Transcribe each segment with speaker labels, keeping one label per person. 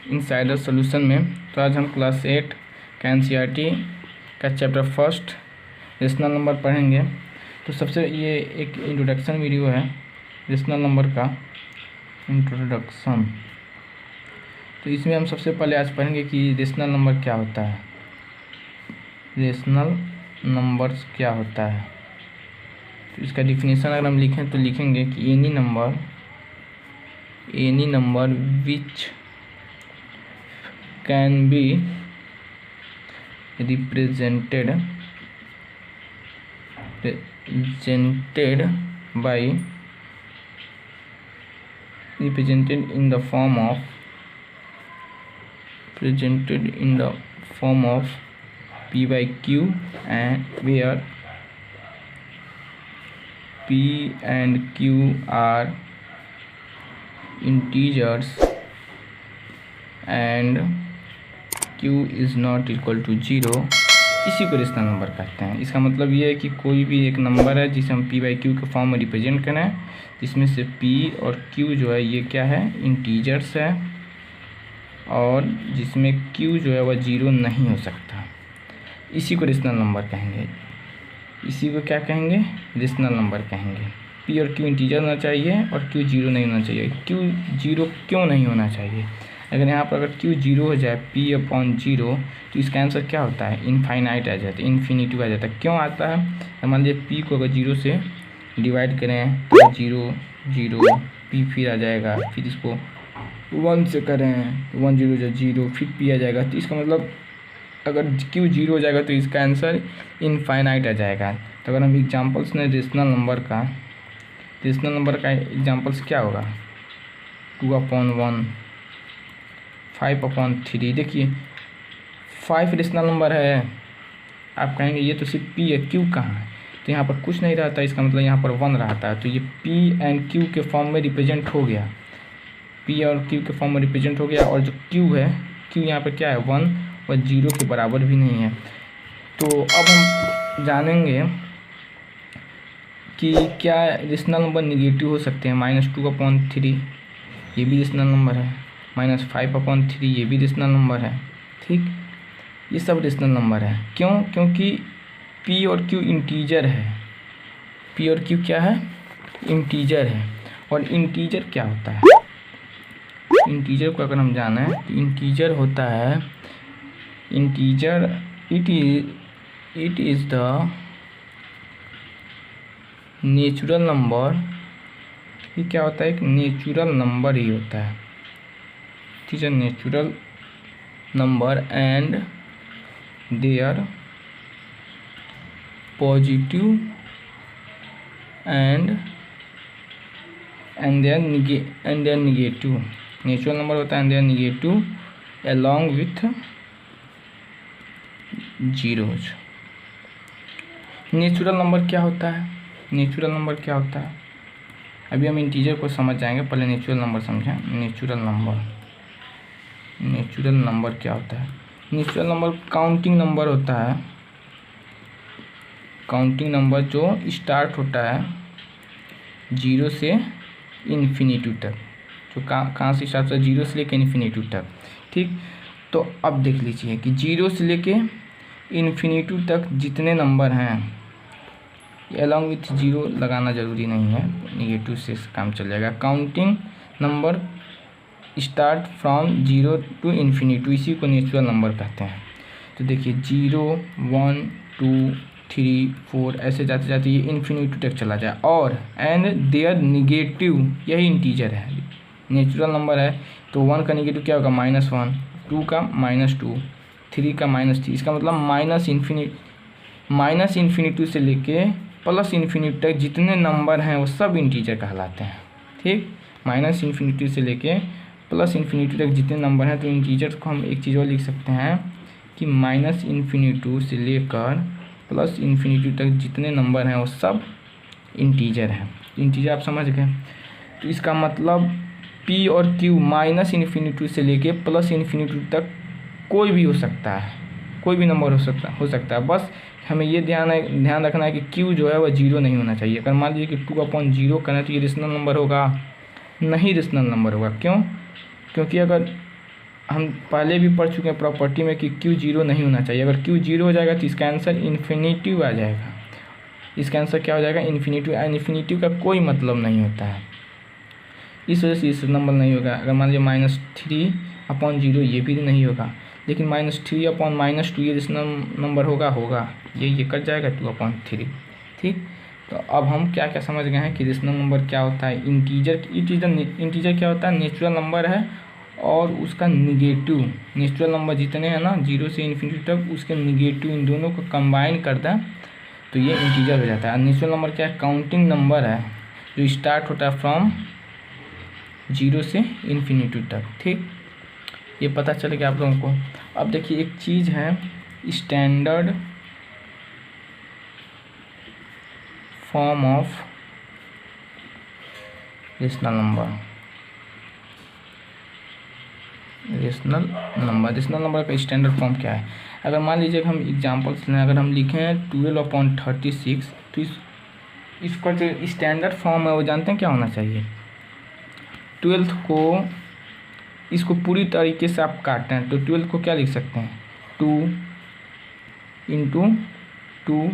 Speaker 1: Insider solution में। तो आज हम क्लास 8 का एनसीईआरटी का चैप्टर फर्स्ट रेशनल नंबर पढ़ेंगे। तो सबसे ये एक इंट्रोडक्शन वीडियो है रेशनल नंबर का इंट्रोडक्शन। तो इसमें हम सबसे पहले आज पढ़ेंगे कि रेशनल नंबर क्या होता है, रेशनल नंबर्स क्या होता है। तो इसका डिफिनेशन अगर हम लिखें तो लिखेंगे कि any number which can be represented in the form of p by q, and where p and q are integers and q is not equal to 0, इसी को रेशनल नंबर कहते हैं। इसका मतलब ये है कि कोई भी एक नंबर है जिसे हम p बाई q के फॉर्म में रिप्रेजेंट करें, जिसमें से p और q जो है ये क्या है, इंटीजर्स है, और जिसमें q जो है वह 0 नहीं हो सकता, इसी को रेशनल नंबर कहेंगे। इसी को क्या कहेंगे, रेशनल नंबर कहेंगे। p और q इंटीजर होना चाहिए और q 0 नहीं होना चाहिए। q 0 क्यों नहीं होना चाहिए? अगर यहाँ पर अगर q 0 हो जाए p/0 तो इसका आंसर क्या होता है, इनफाइनाइट आ जाता है, इन्फिनिटी आ जाता है। क्यों आता है? मान लीजिए p को अगर 0 से डिवाइड करें तो 0 0 p फिर आ जाएगा, फिर इसको 1 से करें तो 1 0 0 फिर p आ जाएगा। तो इसका मतलब अगर q 0 हो जाएगा तो इसका आंसर इनफाइनाइट आ जाएगा। तो अगर हम एग्जाम्पल्स ने रेशनल नंबर का एग्जाम्पल्स क्या होगा, 2/1 5/3। देखिए 5 रेशनल नंबर है, आप कहेंगे ये तो सिर्फ p है, q कहाँ है? तो यहाँ पर कुछ नहीं रहता, इसका मतलब यहाँ पर 1 रहता है। तो ये p एंड q के फॉर्म में रिप्रेजेंट हो गया, p और q के फॉर्म में रिप्रेजेंट हो गया। और जो q है, q यहाँ पर क्या है, 1 और 0 के बराबर भी नहीं है। तो अब हम जानेंगे कि क्या रेशनल नंबर निगेटिव हो सकते हैं। -2/3 ये भी रेशनल नंबर है, -5/3 ये भी रेशनल नंबर है। ठीक, ये सब रेशनल नंबर है। क्यों? क्योंकि p और q इंटीजर है। p और q क्या है, इंटीजर है। और इंटीजर क्या होता है, इंटीजर को अगर हम जाने तो इंटीजर होता है, integer it is the natural number. ये क्या होता है, एक नेचुरल नंबर ही होता है। It is a natural number and their positive and their negative. Natural number होता है and their negative along with zeros. Natural number क्या होता है, नेचुरल नंबर क्या होता है, अभी हम इंटीजर को समझ जाएंगे, पहले नेचुरल नंबर समझें। नेचुरल नंबर क्या होता है? नेचुरल नंबर काउंटिंग नंबर होता है, काउंटिंग नंबर जो स्टार्ट होता है 0 से इन्फिनिटी तक, जो कहाँ से स्टार्ट होता है, 0 से लेकर इन्फिनिटी तक। ठीक, तो अब देख लीजिए कि 0 से लेके इन्फिनिटी तक जितने नंबर हैं, अलॉन्ग विथ 0 लगाना ज़रूरी नहीं है, नेगेटिव से काम चल जाएगा। Counting number start from 0 to infinity, इसी को नेचुरल नंबर कहते हैं। तो देखिए 0 1 2 3 4 ऐसे जाते जाते ये इन्फिनिटी तक चला जाए। और एंड देयर निगेटिव, यही इंटीजर है, नेचुरल नंबर है। तो 1 का निगेटिव क्या होगा, -1, 2 का -2, 3 का -3। इसका मतलब माइनस इन्फिनिटी से लेके प्लस इन्फिनिटी तक जितने नंबर हैं वो सब इंटीजर कहलाते हैं। ठीक, माइनस इन्फिनिटी से लेके प्लस इन्फिनिटी तक जितने नंबर हैं तो इंटीजर को हम एक चीज़ और लिख सकते हैं कि माइनस इन्फिनिटी से लेकर प्लस इन्फिनिटी तक जितने नंबर हैं वो सब इंटीजर हैं। इंटीजर आप समझ गए। तो इसका मतलब p और q माइनस इन्फिनिटी से लेके प्लस इन्फिनिटी तक कोई भी हो सकता है, कोई भी नंबर हो सकता है। बस हमें ये ध्यान रखना है कि q जो है वह 0 नहीं होना चाहिए। अगर मान लीजिए कि 2/0 करें तो ये रेशनल नंबर होगा नहीं, रेशनल नंबर होगा। क्यों? क्योंकि अगर हम पहले भी पढ़ चुके हैं प्रॉपर्टी में कि क्यू जीरो नहीं होना चाहिए। अगर क्यू जीरो हो जाएगा तो इसका आंसर इन्फिनिटिव आ जाएगा। इसका आंसर क्या हो जाएगा? इन्फिनिटिव। इन्फिनिटिव का कोई मतलब नहीं होता है, इस वजह से इस नंबर नहीं होगा। अगर मान लीजिए -3/0 ये भी नहीं होगा, लेकिन -3/-2 ये रेशनल नंबर होगा ये कट जाएगा 2/3। ठीक, तो अब हम क्या क्या समझ गए हैं कि रेशनल नंबर क्या होता है। इंटीजर क्या होता है? नेचुरल नंबर है और उसका निगेटिव। नेचुरल नंबर जितने हैं ना 0 से इन्फिनिटी तक, उसके निगेटिव इन दोनों को कंबाइन कर दें तो ये इंटीजर हो जाता है। नेचुरल नंबर क्या है? काउंटिंग नंबर है जो स्टार्ट होता है फ्रॉम 0 से इन्फिनिटी तक। ठीक, ये पता चल गया आप लोगों को। अब देखिए एक चीज़ है standard form of rational number. Rational number का स्टैंडर्ड फॉर्म क्या है? अगर मान लीजिए हम एग्जांपल्स लें, अगर हम लिखें 12/36 तो इसका जो स्टैंडर्ड फॉर्म है वो जानते हैं क्या होना चाहिए? 12 को इसको पूरी तरीके से आप काटते हैं तो 12 को क्या लिख सकते हैं? 2 × 2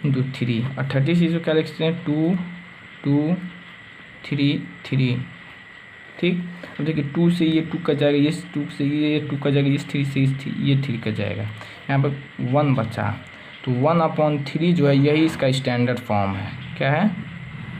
Speaker 1: × 3 और 36 को क्या लिख सकते हैं? 2 2 3 3। ठीक, अब देखिए 2 से ये 2 कट जाएगा, ये 2 से ये 2 कट जाएगा, ये 3 से ये 3 कट जाएगा, यहाँ पर 1 बचा। तो 1/3 जो है यही इसका स्टैंडर्ड फॉर्म है। क्या है?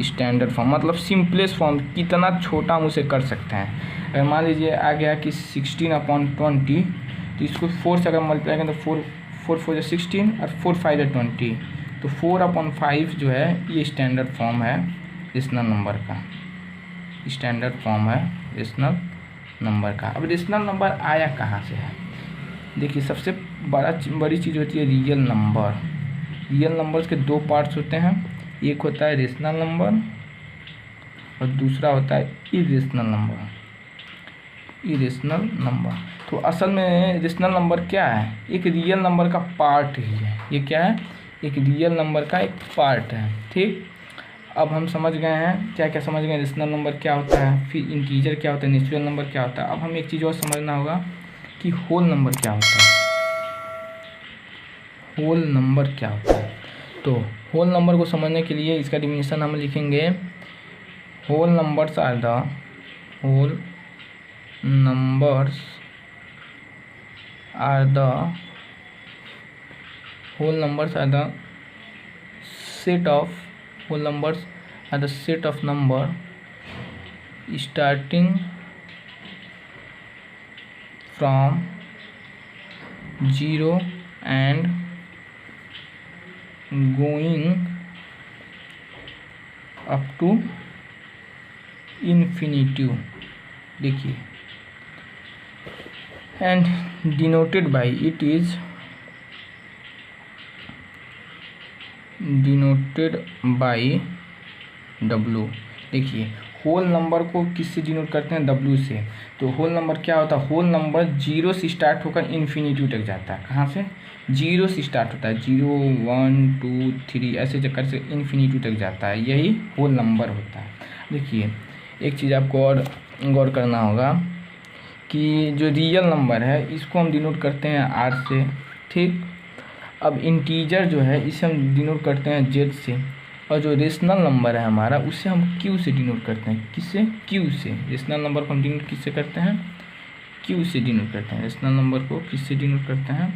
Speaker 1: स्टैंडर्ड फॉर्म मतलब सिंपलेस्ट फॉर्म। कितना छोटा हम उसे कर सकते हैं। अगर मान लीजिए आ गया कि 16/20 तो इसको 4 से अगर मल्टीप्लाई करें तो 4 4 16 और 4 5 20, तो 4/5 जो है ये स्टैंडर्ड फॉर्म है रेशनल नंबर का। स्टैंडर्ड फॉर्म है रेशनल नंबर का। अब रेशनल नंबर आया कहाँ से है? देखिए सबसे बड़ी चीज़ होती है रियल नंबर। रियल नंबर्स के दो पार्ट्स होते हैं, एक होता है रेशनल नंबर और दूसरा होता है इरेशनल नंबर। तो असल में रेशनल नंबर क्या है? एक रियल नंबर का पार्ट ही है। ये क्या है? एक रियल नंबर का एक पार्ट है। ठीक, अब हम समझ गए हैं क्या क्या समझ गए। रेशनल नंबर क्या होता है, फिर इंटीजर क्या होता है, नेचुरल नंबर क्या होता है। अब हम एक चीज़ और समझना होगा कि होल नंबर क्या होता है। होल नंबर क्या होता है? तो होल नंबर को समझने के लिए इसका डिफिनेशन हम लिखेंगे। Whole numbers are the set of number starting from 0 and going up to infinity। देखिए, and denoted by W। देखिए होल नंबर को किससे डिनोट करते हैं? W से। तो होल नंबर क्या होता है? होल नंबर 0 से स्टार्ट होकर इन्फिनिटी तक जाता है। कहाँ से? 0 से स्टार्ट होता है, 0 1 2 3 ऐसे चक्कर से इन्फिनिटी तक जाता है, यही होल नंबर होता है। देखिए एक चीज़ आपको और गौर करना होगा कि जो रियल नंबर है इसको हम डिनोट करते हैं R से। ठीक, अब इंटीजर जो है इसे हम डिनोट करते हैं Z से, और जो रेशनल नंबर है हमारा उसे हम Q से डिनोट करते हैं। किससे? Q से। रेशनल नंबर को हम डिनोट किससे करते हैं? Q से डिनोट करते हैं। रेशनल नंबर को किससे डिनोट करते हैं?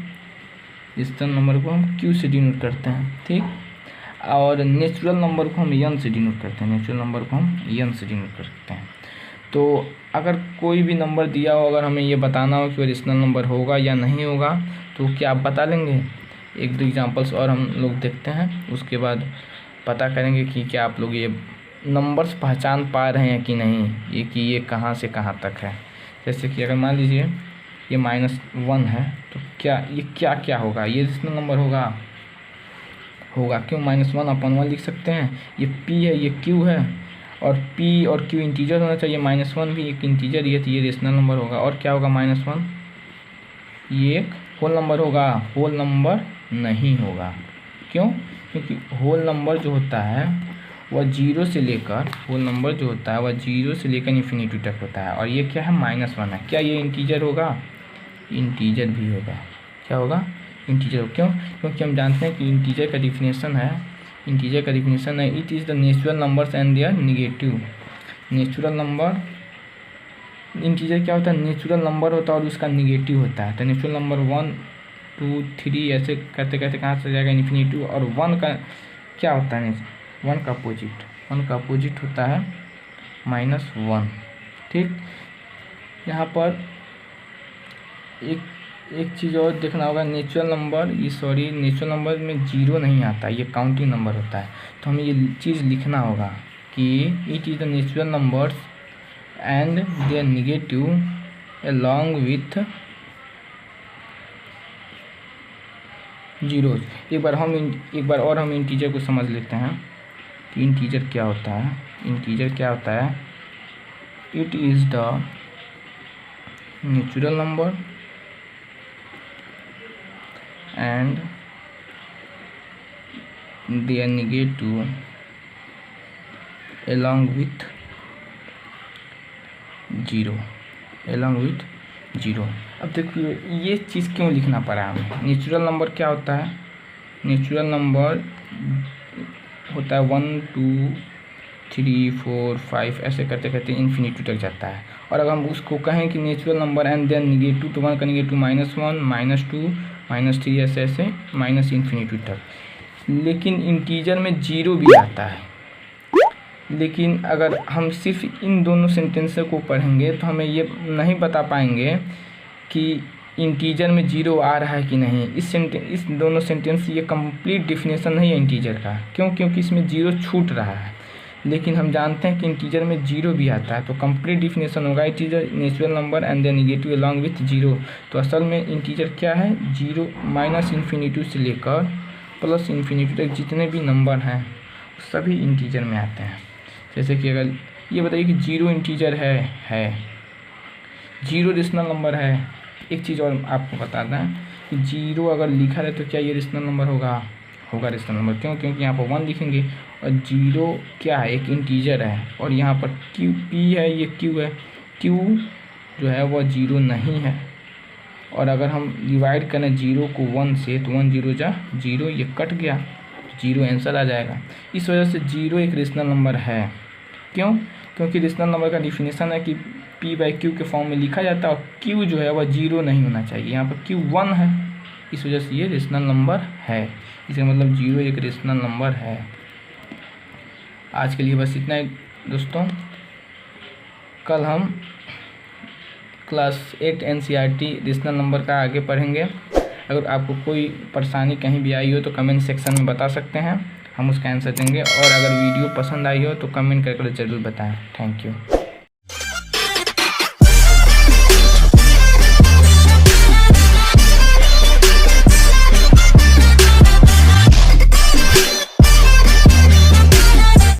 Speaker 1: रेशनल नंबर को हम Q से डिनोट करते हैं। ठीक, और नेचुरल नंबर को हम N से डिनोट करते हैं। नेचुरल नंबर को हम N से डिनोट करते हैं। तो अगर कोई भी नंबर दिया हो, अगर हमें ये बताना हो कि वो रेशनल नंबर होगा या नहीं होगा, तो क्या आप बता लेंगे? एक दो एग्जांपल्स और हम लोग देखते हैं, उसके बाद पता करेंगे कि क्या आप लोग ये नंबर्स पहचान पा रहे हैं कि नहीं, ये कि ये कहाँ से कहाँ तक है। जैसे कि अगर मान लीजिए ये -1 है तो क्या ये क्या होगा? ये रेशनल नंबर होगा। क्यों? -1/1 लिख सकते हैं। ये P है, ये Q है, और P और Q इंटीजर होना चाहिए। -1 भी एक इंटीजर ही है, तो ये रेशनल नंबर होगा। और क्या होगा? -1 ये एक होल नंबर होगा। होल नंबर नहीं होगा। क्यों? क्योंकि होल नंबर जो होता है वह जीरो से लेकर, होल नंबर जो होता है वह जीरो से लेकर इन्फिनिटी तक होता है। और ये क्या है, -1 है। क्या ये इंटीजर होगा? इंटीजर भी होगा। क्या होगा? इंटीजर होगा। क्यों? क्योंकि हम जानते हैं कि इंटीजर का डिफिनेशन है, it is the natural numbers and their negative. Natural number, integer क्या होता है? नेचुरल नंबर होता है और उसका निगेटिव होता है। तो नेचुरल नंबर 1 2 3 ऐसे करते करते कहाँ से जाएगा? इन्फिनिटी। और 1 का क्या होता है? 1 का अपोजिट होता है -1। ठीक, यहाँ पर एक चीज़ और देखना होगा, नेचुरल नंबर में जीरो नहीं आता, ये काउंटिंग नंबर होता है। तो हमें ये चीज़ लिखना होगा कि it is the natural numbers and their negative along with zeros. एक बार और हम इंटीजर को समझ लेते हैं कि इंटीजर क्या होता है। It is the natural number and their negative along with zero. अब देखिए ये चीज़ क्यों लिखना पड़ा हमें। नेचुरल नंबर क्या होता है? नेचुरल नंबर होता है 1 2 3 4 5 ऐसे करते करते इन्फिनिटी तक जाता है। और अगर हम उसको कहें कि natural number and then negative, तो 1 का निगेटिव -1 -2 -3 ऐसे माइनस इन्फिनिटी तक। लेकिन इंटीजर में जीरो भी आता है। लेकिन अगर हम सिर्फ इन दोनों सेंटेंस को पढ़ेंगे तो हमें ये नहीं बता पाएंगे कि इंटीजर में जीरो आ रहा है कि नहीं। इस दोनों सेंटेंस ये कंप्लीट डिफिनेशन नहीं है इंटीजर का। क्यों? क्योंकि इसमें जीरो छूट रहा है। लेकिन हम जानते हैं कि इंटीजर में जीरो भी आता है, तो कंप्लीट डिफिनेशन होगा it is natural number and their negative along with zero. तो असल में इंटीजर क्या है? जीरो -इन्फिनिटी से लेकर +इन्फिनिटी तक जितने भी नंबर हैं सभी इंटीजर में आते हैं। जैसे कि अगर ये बताइए कि जीरो इंटीजर है, जीरो रेशनल नंबर है। एक चीज़ और आपको बता दें कि जीरो अगर लिखा रहे तो क्या ये रेशनल नंबर होगा रेशनल नंबर। क्यों? क्योंकि यहाँ पर 1 लिखेंगे और जीरो क्या है? एक इंटीजर है। और यहाँ पर p है, ये q है। q जो है वह जीरो नहीं है। और अगर हम डिवाइड करें जीरो को 1 से तो 1 0 जा 0, ये कट गया, जीरो आंसर आ जाएगा। इस वजह से जीरो एक रेशनल नंबर है। क्यों? क्योंकि रेशनल नंबर का डिफिनेशन है कि p/q के फॉर्म में लिखा जाता है और q जो है वह जीरो नहीं होना चाहिए। यहाँ पर q 1 है, इस वजह से ये रेशनल नंबर है। इसका मतलब जीरो एक रेशनल नंबर है। आज के लिए बस इतना ही दोस्तों। कल हम क्लास 8 NCERT रेशनल नंबर का आगे पढ़ेंगे। अगर आपको कोई परेशानी कहीं भी आई हो तो कमेंट सेक्शन में बता सकते हैं, हम उसका आंसर देंगे। और अगर वीडियो पसंद आई हो तो कमेंट करके ज़रूर बताएं। Thank you.